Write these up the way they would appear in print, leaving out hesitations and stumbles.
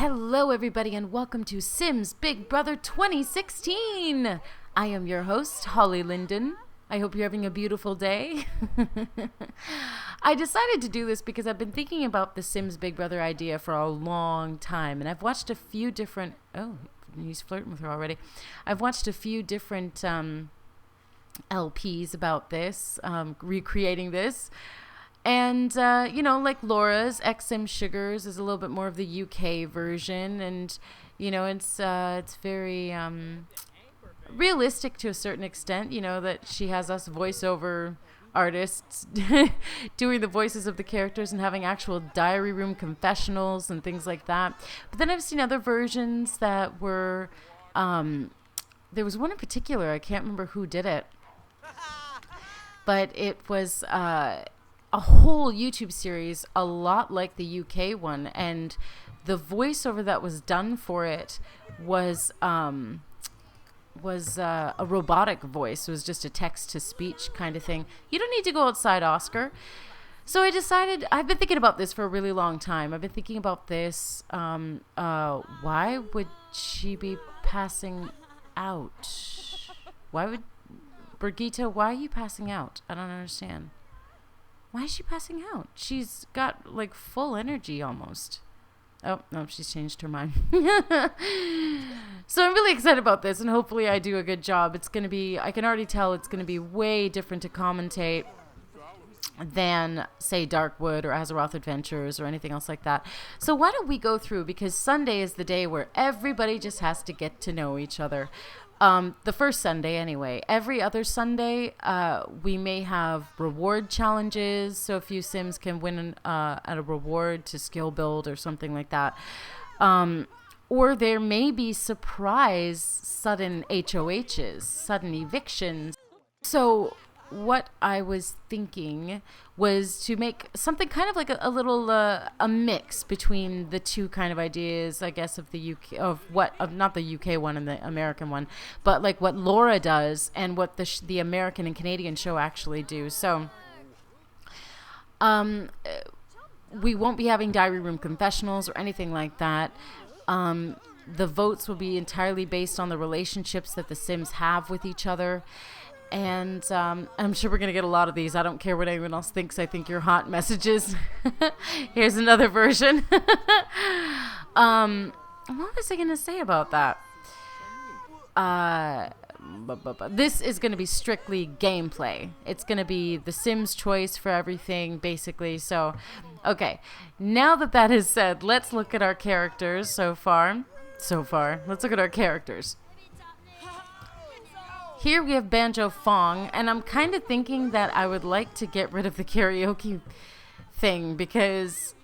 Hello everybody and welcome to Sims Big Brother 2016. I am your host, Holly Lindin. I hope you're having a beautiful day. I decided to do this because I've been thinking about the Sims Big Brother idea for a long time, and I've watched a few different... Oh, he's flirting with her already. I've watched a few different LPs about this, recreating this. And, like Laura's, XM Sugars is a little bit more of the UK version. And, it's very realistic to a certain extent, that she has us voiceover artists doing the voices of the characters and having actual diary room confessionals and things like that. But then I've seen other versions that were, there was one in particular, I can't remember who did it. But it was... a whole YouTube series, a lot like the UK one, and the voiceover that was done for it was a robotic voice. It was just a text-to-speech kind of thing. You don't need to go outside, Oscar. So I decided, I've been thinking about this for a really long time. I've been thinking about this, why would she be passing out? Brigitta, why are you passing out? I don't understand. Why is she passing out? She's got, full energy almost. Oh, no, she's changed her mind. So I'm really excited about this, and hopefully I do a good job. It's going to be, I can already tell it's going to be way different to commentate than, say, Darkwood or Azeroth Adventures or anything else like that. So why don't we go through, because Sunday is the day where everybody just has to get to know each other. The first Sunday anyway. Every other Sunday, we may have reward challenges, so a few Sims can win at a reward to skill build or something like that. Or there may be surprise sudden HOHs, sudden evictions. So what I was thinking was to make something kind of like a little a mix between the two kind of ideas, I guess, of the UK, not the UK one and the American one, but like what Laura does and what the American and Canadian show actually do. So we won't be having diary room confessionals or anything like that. The votes will be entirely based on the relationships that the Sims have with each other. And I'm sure we're going to get a lot of these. I don't care what anyone else thinks. I think you're hot messages. Here's another version. What was I going to say about that? This is going to be strictly gameplay. It's going to be the Sims' choice for everything, basically. So, okay. Now that is said, let's look at our characters so far. Let's look at our characters. Here we have Banjo Fong, and I'm kind of thinking that I would like to get rid of the karaoke thing because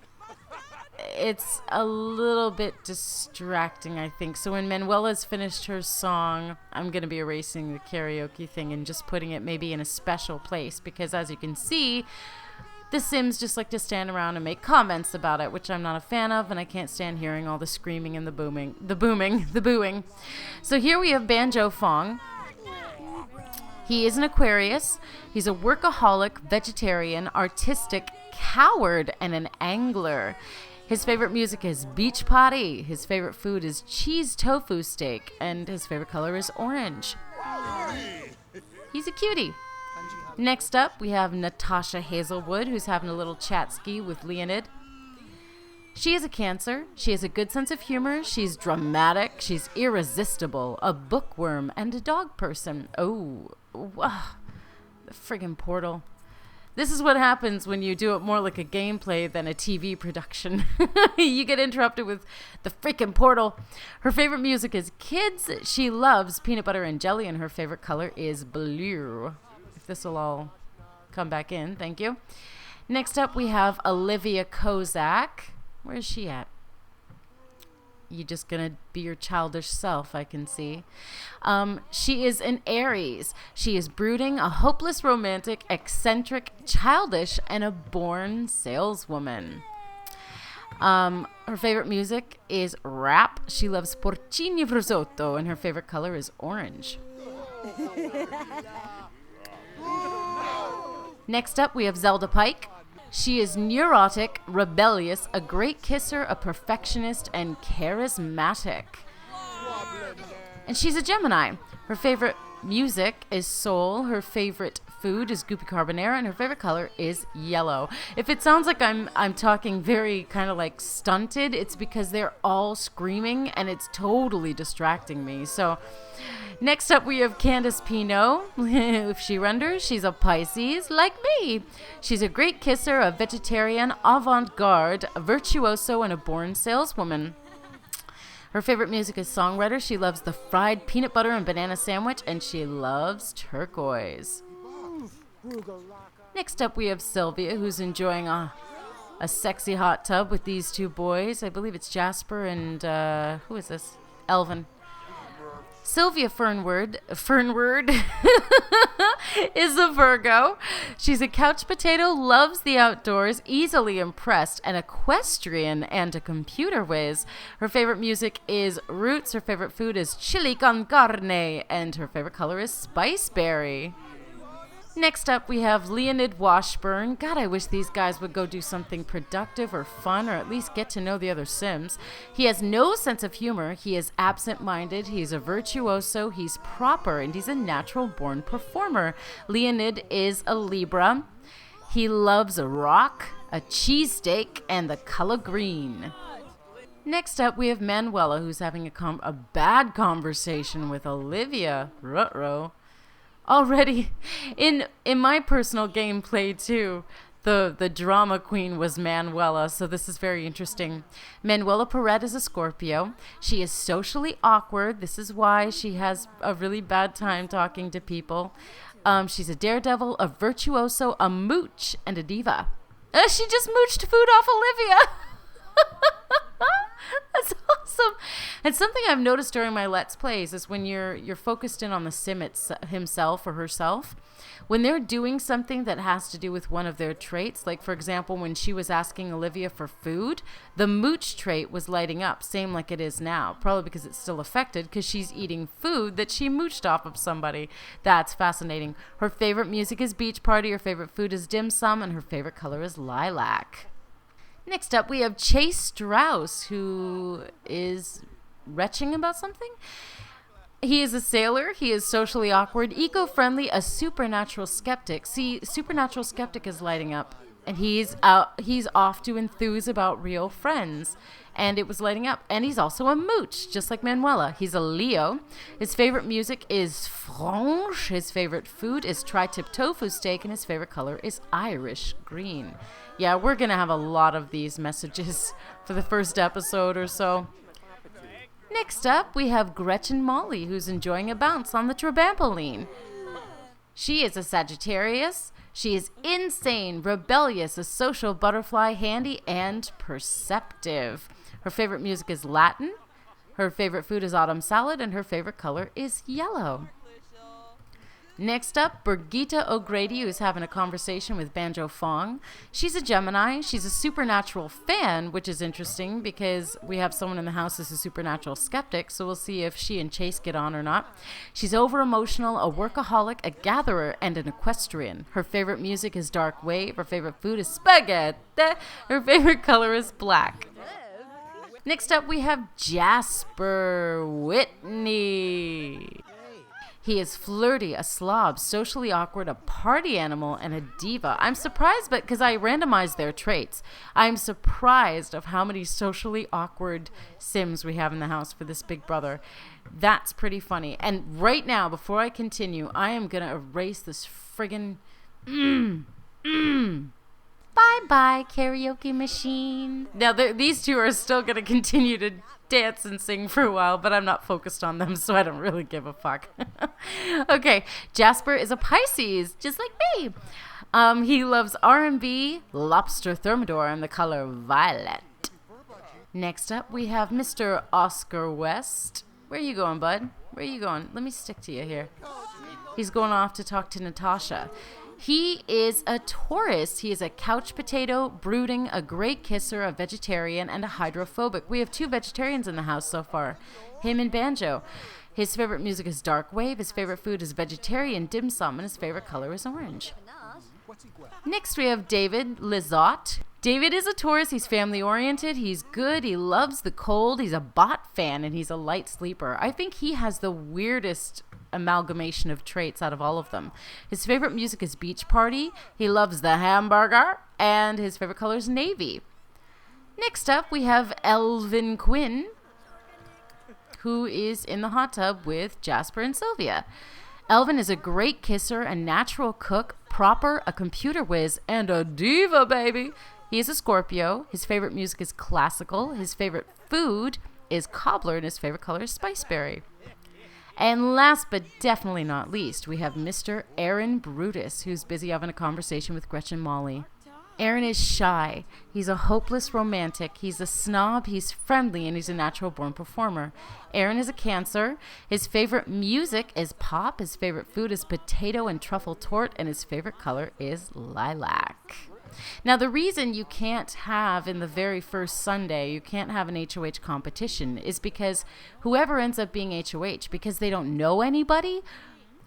it's a little bit distracting, I think. So when Manuela's finished her song, I'm going to be erasing the karaoke thing and just putting it maybe in a special place because, as you can see, the Sims just like to stand around and make comments about it, which I'm not a fan of, and I can't stand hearing all the screaming and the booing. So here we have Banjo Fong. He is an Aquarius. He's a workaholic, vegetarian, artistic, coward, and an angler. His favorite music is Beach Party. His favorite food is cheese tofu steak. And his favorite color is orange. He's a cutie. Next up, we have Natacha Hazelwood, who's having a little chat-ski with Leonid. She is a Cancer. She has a good sense of humor. She's dramatic. She's irresistible, a bookworm, and a dog person. Oh, the friggin' portal. This is what happens when you do it more like a gameplay than a TV production. You get interrupted with the freaking portal. Her favorite music is Kids. She loves peanut butter and jelly, and her favorite color is blue. If this will all come back in, thank you. Next up, we have Olivia Kozak. Where is she at? You're just going to be your childish self, I can see. She is an Aries. She is brooding, a hopeless romantic, eccentric, childish, and a born saleswoman. Her favorite music is rap. She loves porcini risotto, and her favorite color is orange. Next up, we have Zelda Pike. She is neurotic, rebellious, a great kisser, a perfectionist, and charismatic. And she's a Gemini. Her favorite music is soul. Her favorite food is goopy carbonara, and her favorite color is yellow. If it sounds like I'm talking very kind of like stunted, it's because they're all screaming and it's totally distracting me. So next up we have Candace Pinot. If she renders, she's a Pisces like me. She's a great kisser, a vegetarian, avant-garde, a virtuoso, and a born saleswoman. Her favorite music is songwriter. She loves the fried peanut butter and banana sandwich, and she loves turquoise. Next up, we have Sylvia, who's enjoying a sexy hot tub with these two boys. I believe it's Jasper and, who is this? Elvin. Sylvia Fernward is a Virgo. She's a couch potato, loves the outdoors, easily impressed, an equestrian, and a computer whiz. Her favorite music is roots. Her favorite food is chili con carne, and her favorite color is spiceberry. Next up, we have Leonid Washburn. God, I wish these guys would go do something productive or fun, or at least get to know the other Sims. He has no sense of humor. He is absent-minded. He's a virtuoso. He's proper, and he's a natural-born performer. Leonid is a Libra. He loves a rock, a cheesesteak, and the color green. Next up, we have Manuela, who's having a bad conversation with Olivia. Ruh-roh. Already, in my personal gameplay too, the drama queen was Manuela, so this is very interesting. Manuela Perret is a Scorpio. She is socially awkward. This is why she has a really bad time talking to people. She's a daredevil, a virtuoso, a mooch, and a diva. She just mooched food off Olivia. That's awesome. And something I've noticed during my Let's Plays is when you're focused in on the sim himself or herself, when they're doing something that has to do with one of their traits, like for example, when she was asking Olivia for food, the mooch trait was lighting up, same like it is now, probably because it's still affected because she's eating food that she mooched off of somebody. That's fascinating. Her favorite music is Beach Party, her favorite food is dim sum, and her favorite color is lilac. Next up, we have Chase Strauss, who is retching about something. He is a sailor. He is socially awkward, eco-friendly, a supernatural skeptic. See, supernatural skeptic is lighting up, and he's off to enthuse about real friends, and it was lighting up. And he's also a mooch, just like Manuela. He's a Leo. His favorite music is franche. His favorite food is tri-tip tofu steak, and his favorite color is Irish green. Yeah, we're going to have a lot of these messages for the first episode or so. Next up, we have Gretchen Molly, who's enjoying a bounce on the trampoline. She is a Sagittarius. She is insane, rebellious, a social butterfly, handy, and perceptive. Her favorite music is Latin. Her favorite food is autumn salad, and her favorite color is yellow. Next up, Brigitta O'Grady, who's having a conversation with Banjo Fong. She's a Gemini. She's a supernatural fan, which is interesting because we have someone in the house who's a supernatural skeptic, so we'll see if she and Chase get on or not. She's over-emotional, a workaholic, a gatherer, and an equestrian. Her favorite music is dark wave. Her favorite food is spaghetti. Her favorite color is black. Next up, we have Jasper Whitney. He is flirty, a slob, socially awkward, a party animal, and a diva. I'm surprised, but because I randomized their traits, I'm surprised of how many socially awkward Sims we have in the house for this big brother. That's pretty funny. And right now, before I continue, I am going to erase this friggin' Bye-bye, karaoke machine. Now, these two are still going to continue to dance and sing for a while, but I'm not focused on them, so I don't really give a fuck. Okay, Jasper is a Pisces, just like me. He loves R&B, lobster thermidor, and the color violet. Next up, we have Mr. Oscar West. Where are you going, bud? Where are you going? Let me stick to you here. He's going off to talk to Natacha. He is a Taurus. He is a couch potato, brooding, a great kisser, a vegetarian, and a hydrophobic. We have 2 vegetarians in the house so far, him and Banjo. His favorite music is dark wave. His favorite food is vegetarian dim sum, and his favorite color is orange. Next, we have David Lizotte. David is a Taurus. He's family-oriented. He's good. He loves the cold. He's a bot fan, and he's a light sleeper. I think he has the weirdest amalgamation of traits out of all of them. His favorite music is Beach Party. He loves the hamburger, and his favorite color is navy. Next up, we have Elvin Quinn, who is in the hot tub with Jasper and Sylvia. Elvin is a great kisser, a natural cook, proper, a computer whiz, and a diva, baby. He is a Scorpio. His favorite music is classical. His favorite food is cobbler, and his favorite color is spiceberry. And last but definitely not least, we have Mr. Aaron Brutus, who's busy having a conversation with Gretchen Molly. Aaron is shy. He's a hopeless romantic. He's a snob. He's friendly, and he's a natural-born performer. Aaron is a Cancer. His favorite music is pop. His favorite food is potato and truffle tort, and his favorite color is lilac. Now, the reason you can't have in the very first Sunday, you can't have an HOH competition is because whoever ends up being HOH, because they don't know anybody,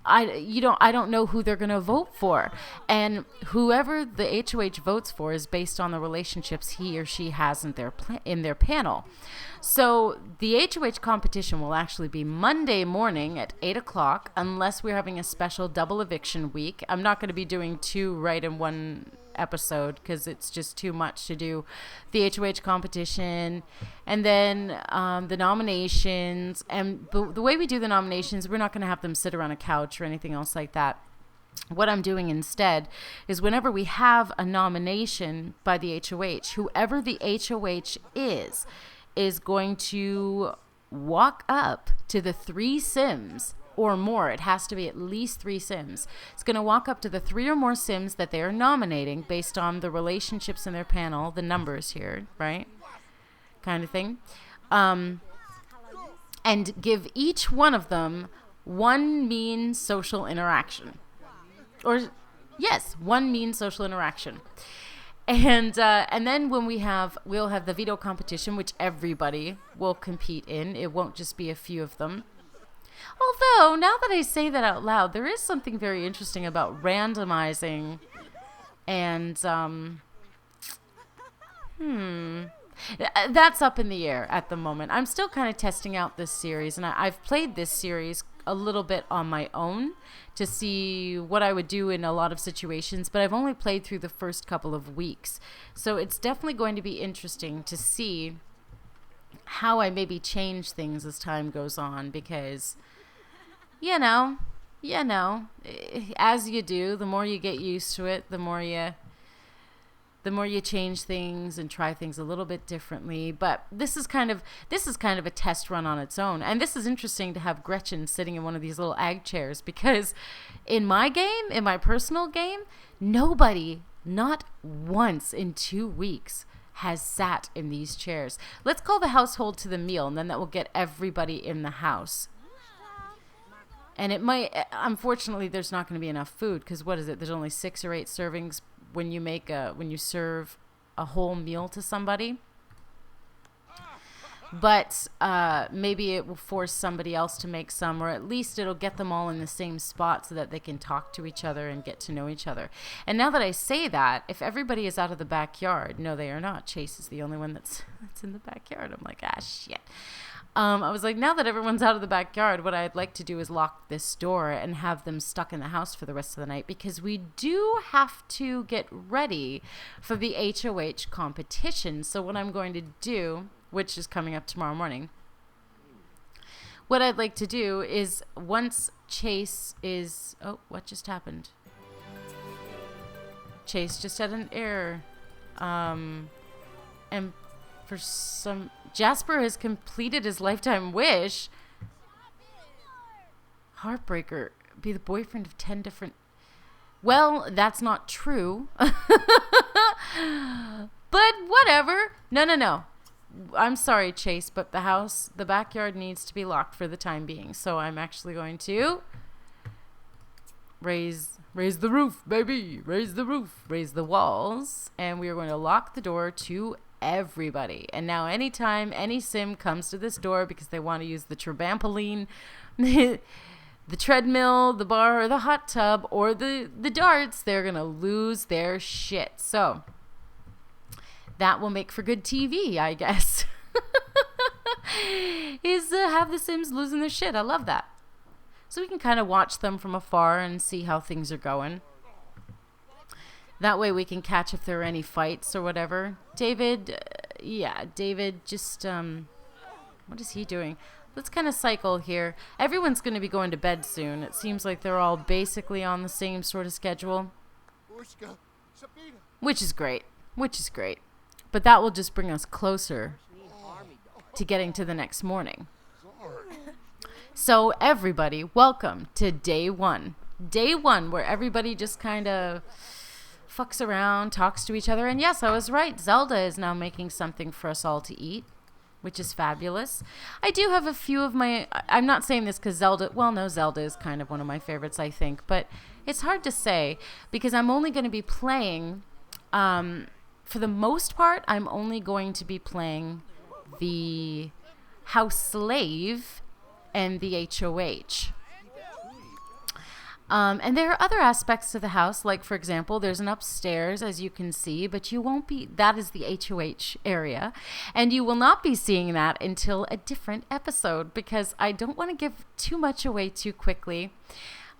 I don't know who they're going to vote for. And whoever the HOH votes for is based on the relationships he or she has in their panel. So the HOH competition will actually be Monday morning at 8 o'clock, unless we're having a special double eviction week. I'm not going to be doing two right in one episode because it's just too much to do the HOH competition and then the nominations. And the way we do the nominations, we're not going to have them sit around a couch or anything else like that. What I'm doing instead is whenever we have a nomination by the HOH, whoever the HOH is going to walk up to the 3 Sims or more. It has to be at least 3 Sims. It's going to walk up to the 3 or more Sims that they are nominating based on the relationships in their panel, the numbers here, right? Kind of thing. And give each one of them one mean social interaction. Or, yes, one mean social interaction. And then when we'll have the veto competition, which everybody will compete in. It won't just be a few of them. Although, now that I say that out loud, there is something very interesting about randomizing and, that's up in the air at the moment. I'm still kind of testing out this series, and I've played this series a little bit on my own to see what I would do in a lot of situations, but I've only played through the first couple of weeks. So it's definitely going to be interesting to see how I maybe change things as time goes on, because, you know, as you do, the more you get used to it, the more you change things and try things a little bit differently. But this is kind of a test run on its own. And this is interesting to have Gretchen sitting in one of these little ag chairs, because in my game, in my personal game, nobody, not once in 2 weeks, has sat in these chairs. Let's call the household to the meal, and then that will get everybody in the house. And it might, unfortunately, there's not going to be enough food, because what is it? There's only 6 or 8 servings when you serve a whole meal to somebody. But maybe it will force somebody else to make some, or at least it'll get them all in the same spot so that they can talk to each other and get to know each other. And now that I say that, if everybody is out of the backyard, no, they are not. Chase is the only one that's in the backyard. I'm like, shit. I was like, now that everyone's out of the backyard, what I'd like to do is lock this door and have them stuck in the house for the rest of the night, because we do have to get ready for the HOH competition. So what I'm going to do, which is coming up tomorrow morning, what I'd like to do is once Chase is... Oh, what just happened? Chase just had an error. And for some... Jasper has completed his lifetime wish. Heartbreaker. Be the boyfriend of 10 different... Well, that's not true. But whatever. No. I'm sorry, Chase, but the backyard needs to be locked for the time being. So I'm actually going to raise the roof, baby. Raise the roof. Raise the walls. And we are going to lock the door to everybody. And now anytime any sim comes to this door because they want to use the trampoline, the treadmill, the bar, or the hot tub, or the darts, they're going to lose their shit. So that will make for good TV, I guess. Is have the Sims losing their shit. I love that. So we can kind of watch them from afar and see how things are going. That way we can catch if there are any fights or whatever. David, David just, what is he doing? Let's kind of cycle here. Everyone's going to be going to bed soon. It seems like they're all basically on the same sort of schedule. Which is great. But that will just bring us closer to getting to the next morning. So everybody, welcome to day one. Day one, where everybody just kind of fucks around, talks to each other. And yes, I was right. Zelda is now making something for us all to eat, which is fabulous. I do have a few of my... I'm not saying this because Zelda... Well, no, Zelda is kind of one of my favorites, I think. But it's hard to say because I'm only going to be playing... for the most part, I'm only going to be playing the house slave and the HOH. And there are other aspects to the house, like, for example, there's an upstairs, as you can see, but you won't be, that is the HOH area, and you will not be seeing that until a different episode, because I don't want to give too much away too quickly.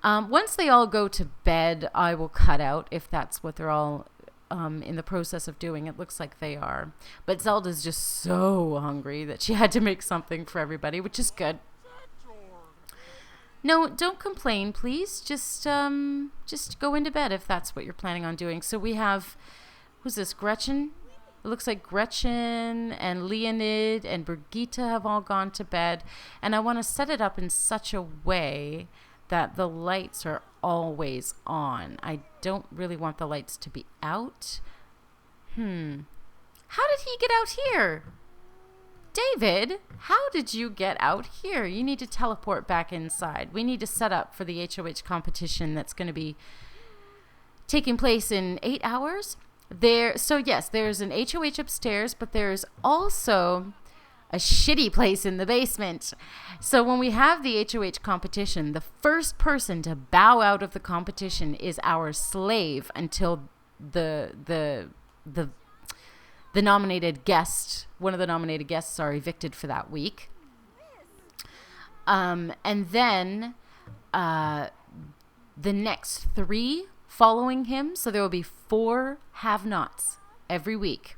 Once they all go to bed, I will cut out, if that's what they're all in the process of doing. It looks like they are. But Zelda's just so hungry that she had to make something for everybody, which is good. No, don't complain, please. Just go into bed if that's what you're planning on doing. So we have, who's this, Gretchen? It looks like Gretchen and Leonid and Brigitta have all gone to bed. And I want to set it up in such a way that the lights are always on. I don't really want the lights to be out. How did he get out here? David, how did you get out here? You need to teleport back inside. We need to set up for the HOH competition that's going to be taking place in 8 hours. So yes, there's an HOH upstairs, but there's also a shitty place in the basement. So when we have the HOH competition, the first person to bow out of the competition is our slave until the nominated guest, one of the nominated guests, are evicted for that week. And then the next 3 following him, so there will be 4 have-nots every week.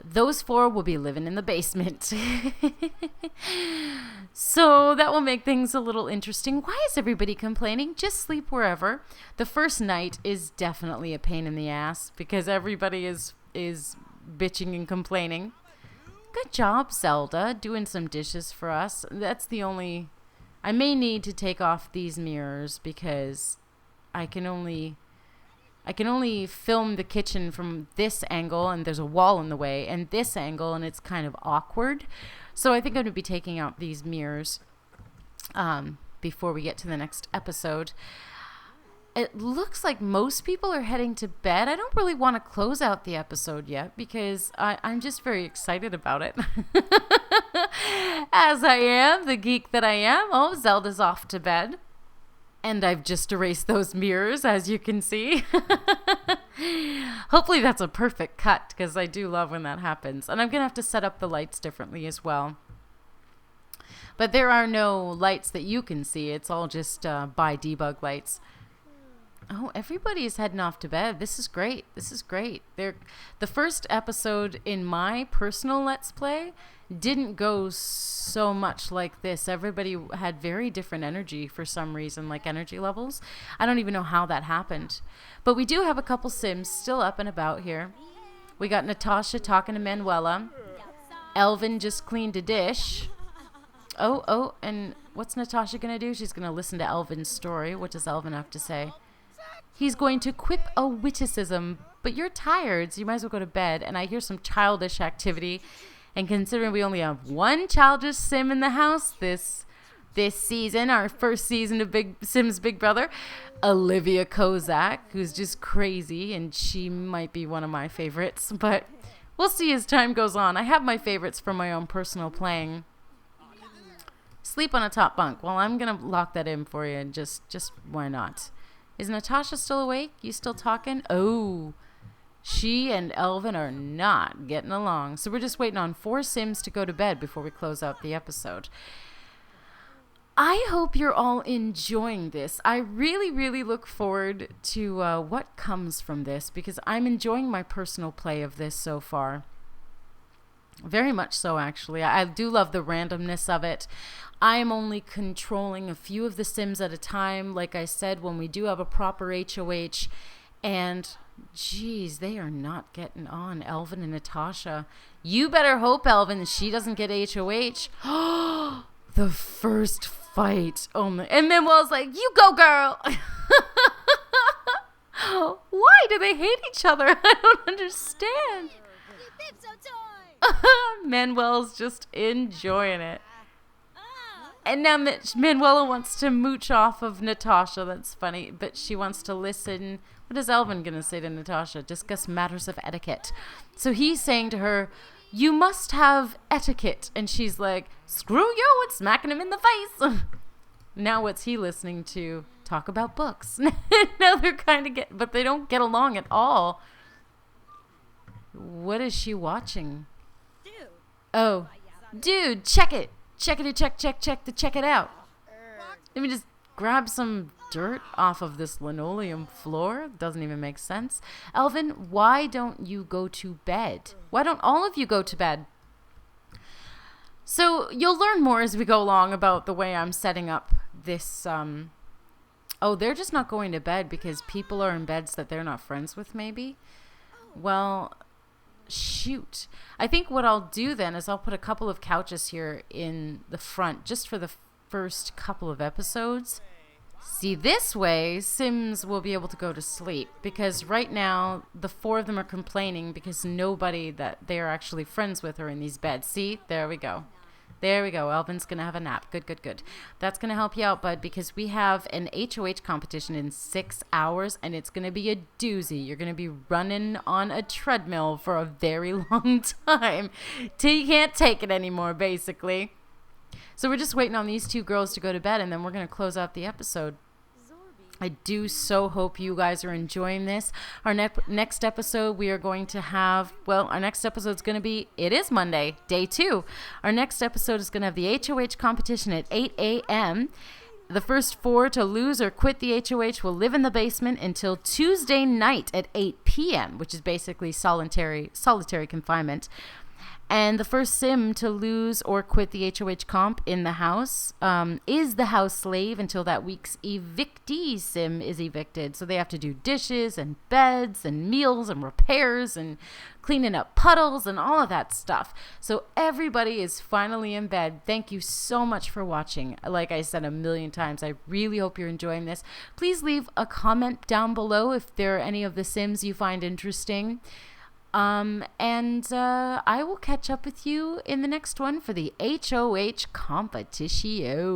Those 4 will be living in the basement. So that will make things a little interesting. Why is everybody complaining? Just sleep wherever. The first night is definitely a pain in the ass because everybody is bitching and complaining. Good job, Zelda, doing some dishes for us. That's the only... I may need to take off these mirrors because I can only film the kitchen from this angle, and there's a wall in the way, and this angle, and it's kind of awkward. So I think I'm going to be taking out these mirrors before we get to the next episode. It looks like most people are heading to bed. I don't really want to close out the episode yet because I'm just very excited about it. As I am, the geek that I am. Oh, Zelda's off to bed. And I've just erased those mirrors, as you can see. Hopefully that's a perfect cut, because I do love when that happens. And I'm going to have to set up the lights differently as well. But there are no lights that you can see. It's all just by debug lights. Oh, everybody's heading off to bed. This is great. The first episode in my personal Let's Play didn't go so much like this. Everybody had very different energy for some reason, like energy levels. I don't even know how that happened. But we do have a couple Sims still up and about here. We got Natacha talking to Manuela. Elvin just cleaned a dish. Oh, and what's Natacha going to do? She's going to listen to Elvin's story. What does Elvin have to say? He's going to quip a witticism, but you're tired, so you might as well go to bed. And I hear some childish activity. And considering we only have one childish Sim in the house this season, our first season of Sims Big Brother, Olivia Kozak, who's just crazy, and she might be one of my favorites. But we'll see as time goes on. I have my favorites from my own personal playing. sleep on a top bunk. Well, I'm going to lock that in for you, and just why not? Is Natacha still awake? You still talking? Oh, she and Elvin are not getting along. So we're just waiting on 4 Sims to go to bed before we close out the episode. I hope you're all enjoying this. I really, really look forward to what comes from this, because I'm enjoying my personal play of this so far. Very much so, actually. I do love the randomness of it. I'm only controlling a few of the Sims at a time. Like I said, when we do have a proper HOH, and geez, they are not getting on, Elvin and Natacha. You better hope, Elvin, she doesn't get HOH. The first fight. Oh my. And Manuela's like, you go, girl. Why do they hate each other? I don't understand. Manuel's just enjoying it. And now Manuela wants to mooch off of Natacha. That's funny. But she wants to listen. What is Elvin going to say to Natacha? Discuss matters of etiquette. So he's saying to her, you must have etiquette. And she's like, screw you, and smacking him in the face. Now what's he listening to? Talk about books. Now they're kind of but they don't get along at all. What is she watching? Oh, dude, check it. Check it, check it out. Let me just grab some dirt off of this linoleum floor. Doesn't even make sense. Elvin, why don't you go to bed? Why don't all of you go to bed? So you'll learn more as we go along about the way I'm setting up this. Oh, they're just not going to bed because people are in beds that they're not friends with, maybe? Well, shoot. I think what I'll do then is I'll put a couple of couches here in the front just for the first couple of episodes. See, this way Sims will be able to go to sleep, because right now the 4 of them are complaining because nobody that they're actually friends with are in these beds. See, there we go. There we go. Elvin's going to have a nap. Good. That's going to help you out, bud, because we have an HOH competition in 6 hours, and it's going to be a doozy. You're going to be running on a treadmill for a very long time till you can't take it anymore, basically. So we're just waiting on these 2 girls to go to bed, and then we're going to close out the episode. I do so hope you guys are enjoying this. Our next episode, we are going to have, well, our next episode is going to be, it is Monday, day 2. Our next episode is going to have the HOH competition at 8 a.m. The first 4 to lose or quit the HOH will live in the basement until Tuesday night at 8 p.m., which is basically solitary confinement. And the first Sim to lose or quit the HOH comp in the house is the house slave until that week's evictee Sim is evicted. So they have to do dishes and beds and meals and repairs and cleaning up puddles and all of that stuff. So everybody is finally in bed. Thank you so much for watching. Like I said a million times, I really hope you're enjoying this. Please leave a comment down below if there are any of the Sims you find interesting. I will catch up with you in the next one for the HOH competition.